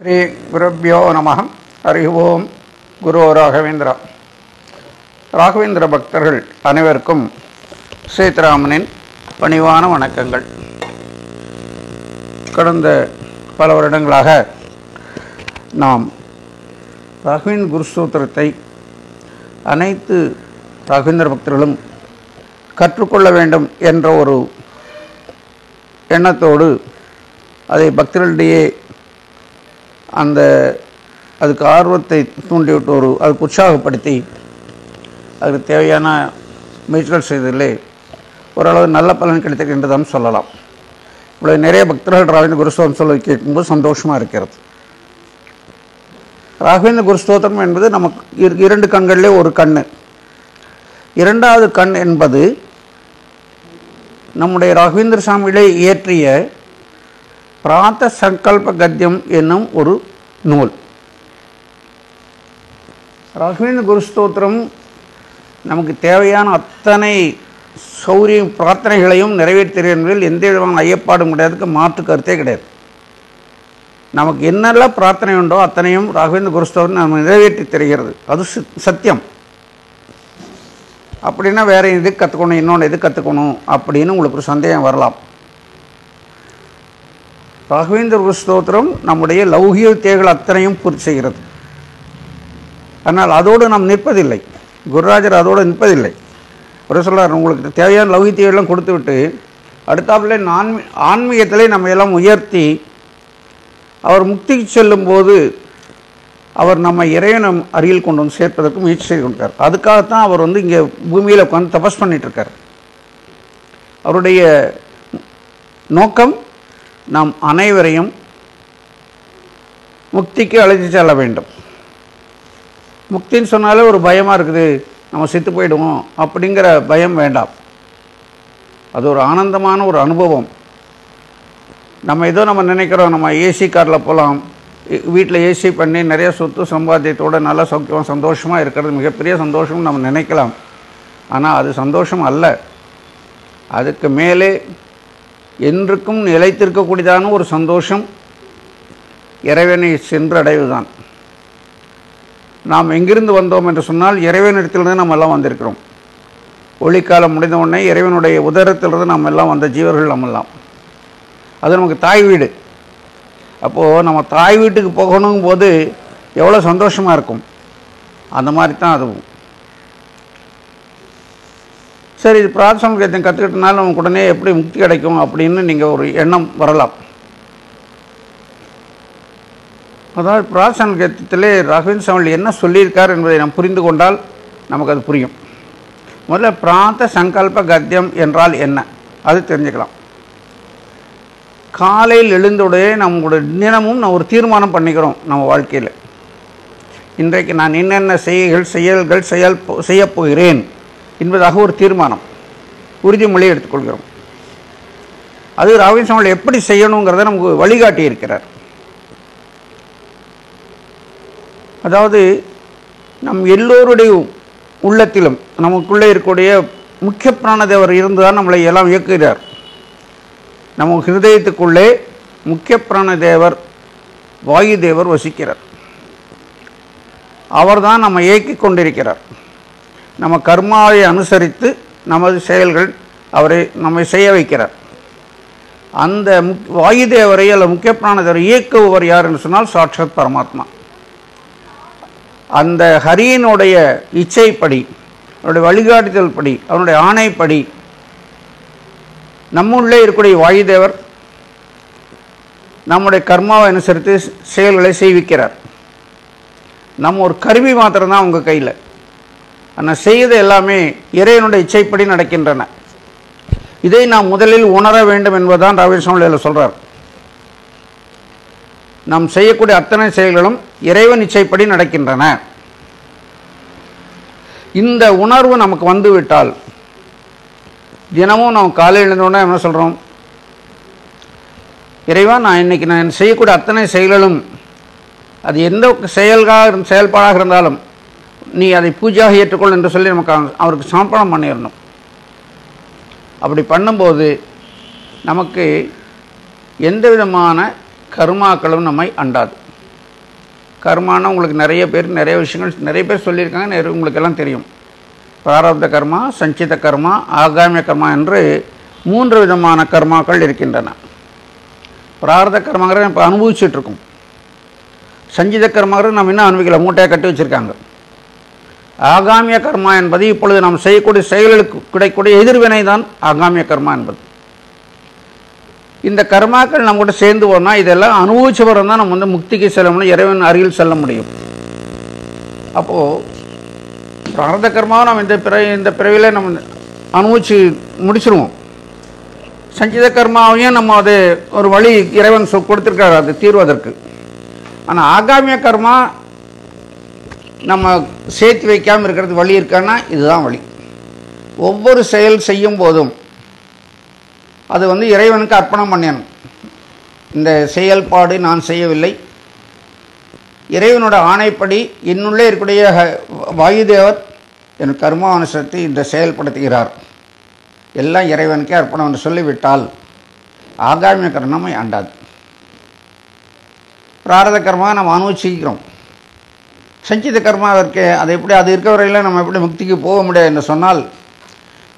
ஸ்ரீ குருப்யோ நமः. ஹரி ஓம். குரு ராகவேந்திரா. ராகவேந்திர பக்தர்கள் அனைவருக்கும் சீதாராமனின் பணிவான வணக்கங்கள். கடந்த பல வருடங்களாக நாம் ராகவேந்திர குரு ஸ்தோத்திரத்தை அனைத்து ராகவேந்திர பக்தர்களும் கற்றுக்கொள்ள வேண்டும் என்ற ஒரு எண்ணத்தோடு அதை பக்தர்களிடையே அதுக்கு ஆர்வத்தை தூண்டிவிட்டு அதுக்கு உற்சாகப்படுத்தி அதுக்கு தேவையான முயற்சிகள் செய்ததிலே ஓரளவு நல்ல பலன் கிடைத்தது என்று தான் சொல்லலாம். இவ்வளோ நிறைய பக்தர்கள் ராகவேந்திர குருஸ்தோத்திரம் சொல்ல கேட்கும்போது சந்தோஷமாக இருக்கிறது. ராகவேந்திர குருஸ்தோத்திரம் என்பது நமக்கு இரண்டு கண்களிலே ஒரு கண். இரண்டாவது கண் என்பது நம்முடைய ராகவேந்திர சாமிகளை இயற்றிய பிராத்த சங்கல்ப கத்தியம் என்னும் ஒரு நூல். ராகவேந்திர குருஸ்தோத்திரம் நமக்கு தேவையான அத்தனை சௌரியம் பிரார்த்தனைகளையும் நிறைவேற்றுகிறது என்பதில் எந்த விதமான ஐயப்பாடும் கிடையாதுக்கு மாற்று கருத்தே கிடையாது. நமக்கு என்னெல்லாம் பிரார்த்தனை உண்டோ அத்தனையும் ராகவேந்திர குருஸ்தோத்திரம் நம்ம நிறைவேற்றி தருகிறது. அது சத்தியம். அப்படின்னா வேறு எது கற்றுக்கணும், இன்னொன்று எது கற்றுக்கணும் அப்படின்னு உங்களுக்கு ஒரு சந்தேகம் வரலாம். ராகவேந்திர குருஸ்தோத்திரம் நம்முடைய லௌகிக தேவைகள் அத்தனையும் பூர்த்தி செய்கிறது. ஆனால் அதோடு நாம் நிற்பதில்லை. குருராஜர் அதோடு நிற்பதில்லை. ஒரு சொல்கிறார், உங்களுக்கு தேவையான லௌகிக தேவையெல்லாம் கொடுத்து விட்டு அடுத்தாப்புல ஆன்மீகத்திலே நம்ம எல்லாம் உயர்த்தி அவர் முக்திக்கு செல்லும்போது அவர் நம்ம இறைவனை அருகில் கொண்டு வந்து சேர்ப்பதற்கு முயற்சி செய்து கொண்டார். அதுக்காகத்தான் அவர் இங்கே பூமியில் உட்காந்து தபஸ் பண்ணிகிட்ருக்கார். அவருடைய நோக்கம் நாம் அனைவரையும் முக்திக்கு அழைத்து செல்ல வேண்டும். முக்தின்னு சொன்னாலே ஒரு பயமாக இருக்குது, நம்ம செத்து போயிடுவோம் அப்படிங்கிற பயம் வேண்டாம். அது ஒரு ஆனந்தமான ஒரு அனுபவம். நம்ம நினைக்கிறோம், நம்ம ஏசி காரில் போகலாம், வீட்டில் ஏசி பண்ணி நிறைய சொத்து சம்பாத்தியத்தோடு நல்லா சௌக்கியமாக சந்தோஷமாக இருக்கிறது மிகப்பெரிய சந்தோஷம் நம்ம நினைக்கலாம். ஆனால் அது சந்தோஷம் அல்ல. அதுக்கு மேலே என்றுக்கும் நிலைத்திருக்கக்கூடியதான ஒரு சந்தோஷம் இறைவனை சென்றடைவுதான். நாம் எங்கிருந்து வந்தோம் என்று சொன்னால் இறைவனிடத்திலிருந்து நம்ம எல்லாம் வந்திருக்கிறோம். ஒளிக்காலம் முடிந்த உடனே இறைவனுடைய உதரத்திலிருந்து நம்ம எல்லாம் வந்த ஜீவர்கள் நம்மெல்லாம். அது நமக்கு தாய் வீடு. அப்போது நம்ம தாய் வீட்டுக்கு போகணும் போது எவ்வளோ சந்தோஷமாக இருக்கும். அந்த மாதிரி தான் அதுவும். சரி, இது பிரார்த்தனை கத்தியம் கற்றுக்கிட்டனால நமக்கு உடனே எப்படி முக்தி கிடைக்கும் அப்படின்னு நீங்கள் ஒரு எண்ணம் வரலாம். அதாவது பிரார்த்தனை கத்தியத்திலே ராகவேந்திர சாமிகள் என்ன சொல்லியிருக்கார் என்பதை நாம் புரிந்து கொண்டால் நமக்கு அது புரியும். முதல்ல பிரார்த்த சங்கல்ப கத்தியம் என்றால் என்ன அது தெரிஞ்சுக்கலாம். காலையில் எழுந்தோடனே நம்மளுடைய தினமும் நான் ஒரு தீர்மானம் பண்ணிக்கிறோம். நம்ம வாழ்க்கையில் இன்றைக்கு நான் என்னென்ன செயல்கள் செய்யப்போகிறேன் என்பதாக ஒரு தீர்மானம், உறுதிமொழி எடுத்துக்கொள்கிறோம். அது ராகவேந்திர சாமிகள் எப்படி செய்யணுங்கிறத நமக்கு வழிகாட்டி இருக்கிறார். அதாவது நம் எல்லோருடைய உள்ளத்திலும் நமக்குள்ளே இருக்கக்கூடிய முக்கிய பிராணதேவர் இருந்துதான் நம்மளை எல்லாம் இயக்குகிறார். நம்ம ஹிருதயத்துக்குள்ளே முக்கிய பிராணதேவர் வாயு தேவர் வசிக்கிறார். அவர்தான் நம்ம இயக்கி கொண்டிருக்கிறார். நம்ம கர்மாவை அனுசரித்து நமது செயல்கள் அவரை நம்மை செய்ய வைக்கிறார். அந்த வாயு தேவரை அல்ல முக்கிய பிராணதேவரை இயக்குபவர் யார் என்று சொன்னால் சாட்சாத் பரமாத்மா. அந்த ஹரியினுடைய இச்சைப்படி, அவருடைய வழிகாட்டுதல் படி, அவருடைய ஆணைப்படி நம்முள்ளே இருக்கக்கூடிய வாயு தேவர் நம்முடைய கர்மாவை அனுசரித்து செயல்களை செய்விக்கிறார். நம்ம ஒரு கருவி மாத்திரம்தான் உங்கள் கையில். ஆனால் செய்த எல்லாமே இறைவனுடைய இச்சைப்படி நடக்கின்றன. இதை நாம் முதலில் உணர வேண்டும் என்பதுதான் ராகவேந்திர சாமிகள் சொல்கிறார். நாம் செய்யக்கூடிய அத்தனை செயல்களும் இறைவன் இச்சைப்படி நடக்கின்றன. இந்த உணர்வு நமக்கு வந்துவிட்டால் தினமும் நாம் காலையில் எழுந்தோடனே என்ன சொல்கிறோம், இறைவா நான் செய்யக்கூடிய அத்தனை செயல்களும் அது எந்த செயல்பாடாக இருந்தாலும் நீ அதை பூஜையாக ஏற்றுக்கொள் என்று சொல்லி நமக்கு அவருக்கு சமர்ப்பணம் பண்ணிடணும். அப்படி பண்ணும்போது நமக்கு எந்த விதமான கர்மாக்களும் நம்மை அண்டாது. கர்மானா உங்களுக்கு நிறைய விஷயங்கள் நிறைய பேர் சொல்லியிருக்காங்க, உங்களுக்கு எல்லாம் தெரியும். பிராரப்த கர்மா, சஞ்சித கர்மா, ஆகாமிய கர்மா என்று 3 விதமான கர்மாக்கள் இருக்கின்றன. பிராரப்த கர்மாங்கிறத இப்போ அனுபவிச்சுட்ருக்கோம். சஞ்சித கர்மாங்கிறது நம்ம இன்னும் அனுபவிக்கல, மூட்டையாக கட்டி வச்சுருக்காங்க. ஆகாமிய கர்மா என்பது இப்பொழுது நாம் செய்யக்கூடிய செயல்களுக்கு கிடைக்கக்கூடிய எதிர்வினை தான் ஆகாமிய கர்மா என்பது. இந்த கர்மாக்கள் நம்ம கூட சேர்ந்து போனால் இதெல்லாம் அனுபவிச்சு வரோம் தான் நம்ம முக்திக்கு செல்ல முடியும், இறைவன் அருகில் செல்ல முடியும். அப்போது பிராரப்த கர்மாவை நம்ம இந்த பிறவியில் நம்ம அனுபவிச்சு முடிச்சிருவோம். சஞ்சித கர்மாவையும் நம்ம அது ஒரு வழி இறைவன் கொடுத்துருக்காரு அது தீர்வதற்கு. ஆனால் ஆகாமிய கர்மா நம்ம சேர்த்து வைக்காமல் இருக்கிறது வழி இருக்கான்னா இதுதான் வழி. ஒவ்வொரு செயல் செய்யும் போதும் அது இறைவனுக்கு அர்ப்பணம் பண்ணணும். இந்த செயல்பாடு நான் செய்யவில்லை, இறைவனோட ஆணைப்படி என்னுள்ளே இருக்கக்கூடிய வாயுதேவர் என் கர்மானுசத்தை இந்த செயல்படுத்துகிறார், எல்லாம் இறைவனுக்கே அர்ப்பணம் என்று சொல்லிவிட்டால் ஆகாமிய கர்மம் அண்டாது. பிராரத கர்மா நம்ம அனுபவிச்சிக்கிறோம். சஞ்சித கர்மா இருக்கே, அது எப்படி அது இருக்க வரையில் நம்ம எப்படி முக்திக்கு போக முடியாது என்று சொன்னால்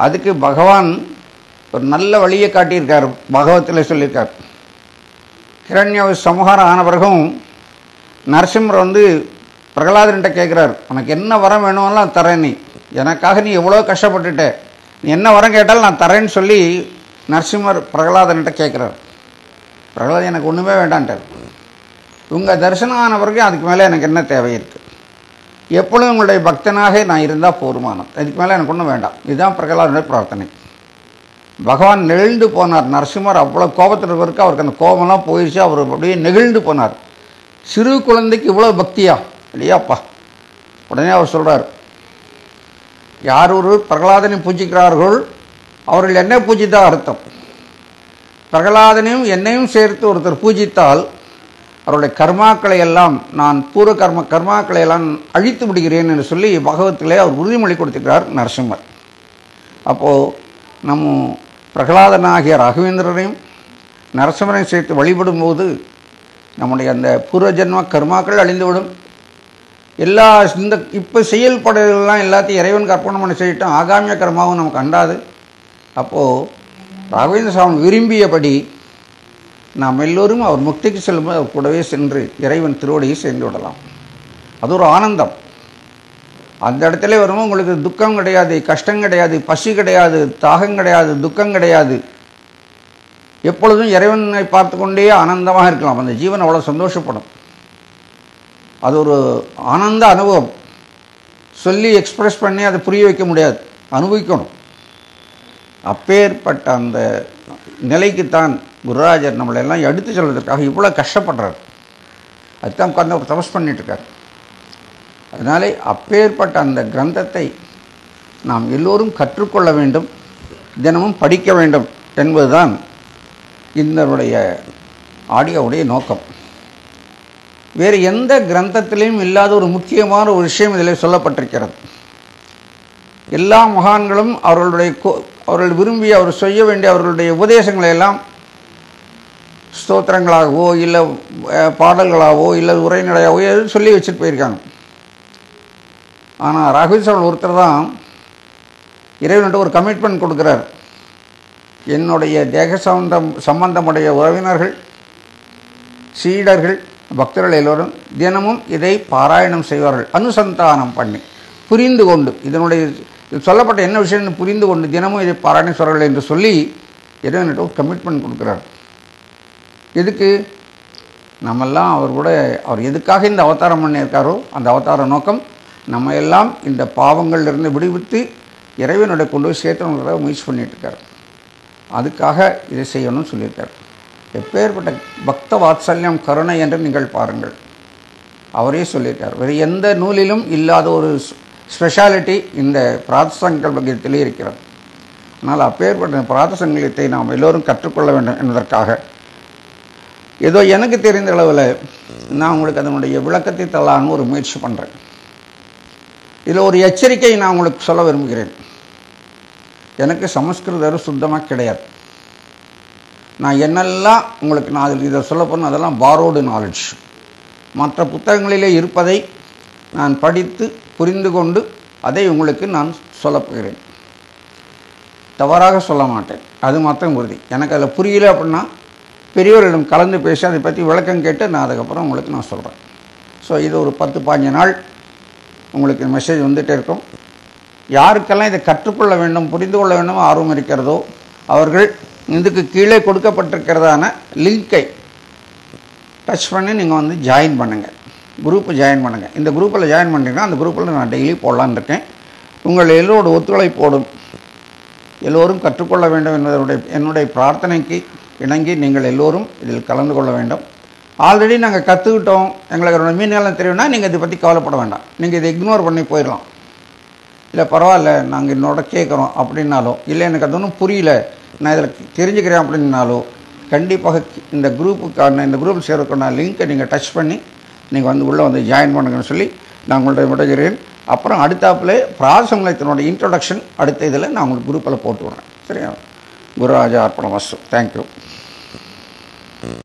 அதுக்கு பகவான் ஒரு நல்ல வழியை காட்டியிருக்கார். பகவத்தில் சொல்லியிருக்கார். ஹிரண்ய சம்ஹாரம் ஆன பிறகும் நரசிம்மர் பிரகலாதன்கிட்ட கேட்குறார், உனக்கு என்ன வரம் வேணும்லாம் தரேன், நீ எனக்காக நீ எவ்வளோ கஷ்டப்பட்டுட்ட, நீ என்ன வரம் கேட்டாலும் நான் தரேன்னு சொல்லி நரசிம்மர் பிரகலாதன்கிட்ட கேட்குறார். பிரகலாதன் எனக்கு ஒன்றுமே வேண்டான்ட்டார். உங்கள் தரிசனம் ஆன பிறகு அதுக்கு மேலே எனக்கு என்ன தேவை இருக்குது, எப்பொழுதும் உங்களுடைய பக்தனாக நான் இருந்தால் போதுமானம், அதுக்கு மேலே எனக்கு ஒன்றும் வேண்டாம். இதுதான் பிரகலாதனுடைய பிரார்த்தனை. பகவான் நெகிழ்ந்து போனார். நரசிம்மர் அவ்வளோ கோபத்தில் இருக்கிறதுக்கு அவருக்கு அந்த கோபமெல்லாம் போயிடுச்சு. அவர் அப்படியே நெகிழ்ந்து போனார். சிறு குழந்தைக்கு இவ்வளோ பக்தியா இல்லையாப்பா. உடனே அவர் சொல்கிறார், யார் ஒரு பிரகலாதனை பூஜிக்கிறார்கள் அவர்கள் என்னை பூஜித்தால் அர்த்தம், பிரகலாதனையும் என்னையும் சேர்த்து ஒருத்தர் பூஜித்தால் அவருடைய கர்மாக்களை எல்லாம் நான் கர்மாக்களை எல்லாம் அழித்து விடுகிறேன் என்று சொல்லி பகவத்திலே அவர் உறுதிமொழி கொடுத்துக்கிறார் நரசிம்மர். அப்போது நம்ம பிரகலாதனாகிய ராகவேந்திரரையும் நரசிம்மரையும் சேர்த்து வழிபடும் போது நம்முடைய அந்த பூர்வஜன்ம கர்மாக்கள் அழிந்துவிடும். எல்லா இந்த இப்போ செயல்பாடுகள்லாம் எல்லாத்தையும் இறைவனுக்கு அர்ப்பணம் பண்ணி செய்யிட்டோம், ஆகாமிய கர்மாவும் நமக்கு அண்டாது. அப்போது ராகவேந்திர சுவாமி விரும்பியபடி நாம் எல்லோரும் அவர் முக்திக்கு செல்லும்போது அவர் கூடவே சென்று இறைவன் திருவடியை சேர்ந்து விடலாம். அது ஒரு ஆனந்தம். அந்த இடத்துல வரும்போது உங்களுக்கு துக்கம் கிடையாது, கஷ்டம் கிடையாது, பசி கிடையாது, தாகம் கிடையாது, துக்கம் கிடையாது. எப்பொழுதும் இறைவனை பார்த்து கொண்டே ஆனந்தமாக இருக்கலாம். அந்த ஜீவன் அவ்வளோ சந்தோஷப்படும். அது ஒரு ஆனந்த அனுபவம். சொல்லி எக்ஸ்பிரஸ் பண்ணி அதை புரிய வைக்க முடியாது, அனுபவிக்கணும். அப்பேற்பட்ட அந்த நிலைக்குத்தான் குருராஜர் நம்மளெல்லாம் எடுத்து செல்வதற்காக இவ்வளோ கஷ்டப்படுறார். அதுதான் உட்கார்ந்து தபஸ் பண்ணிட்டுருக்கார். அதனாலே அப்பேற்பட்ட அந்த கிரந்தத்தை நாம் எல்லோரும் கற்றுக்கொள்ள வேண்டும், தினமும் படிக்க வேண்டும் என்பதுதான் இதனுடைய ஆடியோவுடைய நோக்கம். வேறு எந்த கிரந்தத்திலையும் இல்லாத ஒரு முக்கியமான ஒரு விஷயம் இதில் சொல்லப்பட்டிருக்கிறது. எல்லா மகான்களும் அவர்கள் விரும்பி அவர் செய்ய வேண்டிய அவர்களுடைய உபதேசங்களை எல்லாம் ஸ்தோத்திரங்களாகவோ இல்லை பாடல்களாகவோ இல்லை உரைநடையாகவோ எதுவும் சொல்லி வச்சுட்டு போயிருக்காங்க. ஆனால் ராகவேந்திர ஒருத்தர் தான் இறைவன்கிட்ட ஒரு கமிட்மெண்ட் கொடுக்குறார். என்னுடைய தேக சம்பந்தமுடைய உறவினர்கள், சீடர்கள், பக்தர்கள் எல்லோரும் தினமும் இதை பாராயணம் செய்வார்கள், அனுசந்தானம் பண்ணி புரிந்து கொண்டு, இதனுடைய சொல்லப்பட்ட என்ன விஷயம்னு புரிந்து கொண்டு தினமும் இதை பாராயணம் செய்வார்கள் என்று சொல்லி இறைவன்கிட்ட ஒரு கமிட்மெண்ட் கொடுக்குறார். எதுக்கு? நம்மெல்லாம் அவர் எதுக்காக இந்த அவதாரம் பண்ணியிருக்காரோ அந்த அவதார நோக்கம் நம்ம எல்லாம் இந்த பாவங்கள்லேருந்து விடுவித்து இறைவனுடைய கொண்டு போய் சேர்த்தணுங்கிறத முயற்சி பண்ணிகிட்ருக்கார். அதுக்காக இதை செய்யணும்னு சொல்லியிருக்கார். எப்பேற்பட்ட பக்த வாத்சல்யம் கருணை என்று நீங்கள் பாருங்கள். அவரே சொல்லியிருக்கார். வேறு எந்த நூலிலும் இல்லாத ஒரு ஸ்பெஷாலிட்டி இந்த பிரார்த்தசங்கல்பத்திலே இருக்கிறது. அதனால் அப்பேற்பட்ட பிரார்த்தசங்கல்பத்தை நாம் எல்லோரும் கற்றுக்கொள்ள வேண்டும் என்பதற்காக ஏதோ எனக்கு தெரிந்த அளவில் நான் உங்களுக்கு அதனுடைய விளக்கத்தை தரலான்னு ஒரு முயற்சி பண்ணுறேன். இதில் ஒரு எச்சரிக்கை நான் உங்களுக்கு சொல்ல விரும்புகிறேன். எனக்கு சமஸ்கிருதம் சுத்தமாக கிடையாது. நான் என்னெல்லாம் உங்களுக்கு நான் இதை சொல்ல போனால் அதெல்லாம் பாரோடு நாலேஜ். மற்ற புத்தகங்களிலே இருப்பதை நான் படித்து புரிந்து கொண்டு அதை உங்களுக்கு நான் சொல்லப்போகிறேன். தவறாக சொல்ல மாட்டேன், அது மாத்திரம் உறுதி. எனக்கு அதில் புரியல அப்படின்னா பெரியவர்களிடம் கலந்து பேசி அதை பற்றி விளக்கம் கேட்டு நான் அதுக்கப்புறம் உங்களுக்கு நான் சொல்கிறேன். ஸோ இது ஒரு 10-15 நாள் உங்களுக்கு மெசேஜ் வந்துகிட்டே இருக்கும். யாருக்கெல்லாம் இதை கற்றுக்கொள்ள வேண்டும், புரிந்து கொள்ள வேண்டும் ஆர்வம் இருக்கிறதோ அவர்கள் இதுக்கு கீழே கொடுக்கப்பட்டிருக்கிறதான லிங்கை டச் பண்ணி நீங்கள் வந்து ஜாயின் பண்ணுங்கள், குரூப்பை ஜாயின் பண்ணுங்கள். இந்த குரூப்பில் ஜாயின் பண்ணிங்கன்னா அந்த குரூப்பில் நான் டெய்லி போடலான்னு இருக்கேன். உங்கள் எல்லோரோட ஒத்துழைப்போடும் எல்லோரும் கற்றுக்கொள்ள வேண்டும் என்பதனுடைய என்னுடைய பிரார்த்தனைக்கு இணங்கி நீங்கள் எல்லோரும் இதில் கலந்து கொள்ள வேண்டும். ஆல்ரெடி நாங்கள் கற்றுக்கிட்டோம், எங்களுக்கு அதோட மீன்காலம் தெரியும்னா நீங்கள் இதை பற்றி கவலைப்பட வேண்டாம். நீங்கள் இதை இக்னோர் பண்ணி போயிடலாம். இல்லை பரவாயில்ல நாங்கள் என்னோட கேட்குறோம் அப்படின்னாலும், இல்லை எனக்கு அது ஒன்றும் புரியல நான் இதில் தெரிஞ்சுக்கிறேன் அப்படின்னாலோ கண்டிப்பாக இந்த குரூப்பில் சேர்றதுக்கான லிங்க்கை நீங்கள் டச் பண்ணி நீங்கள் வந்து உள்ளே வந்து ஜாயின் பண்ணுங்கன்னு சொல்லி நான் உங்கள்கிட்ட விடுகிறேன். அப்புறம் அடுத்தாப்பில் பிராசமலத்தினோட இன்ட்ரொடக்ஷன் அடுத்த இதில் நான் உங்களுக்கு குரூப்பில் போட்டு விட்றேன். சரியா? குருராஜா அர்ப்பணமஸ்து. தேங்க்யூ.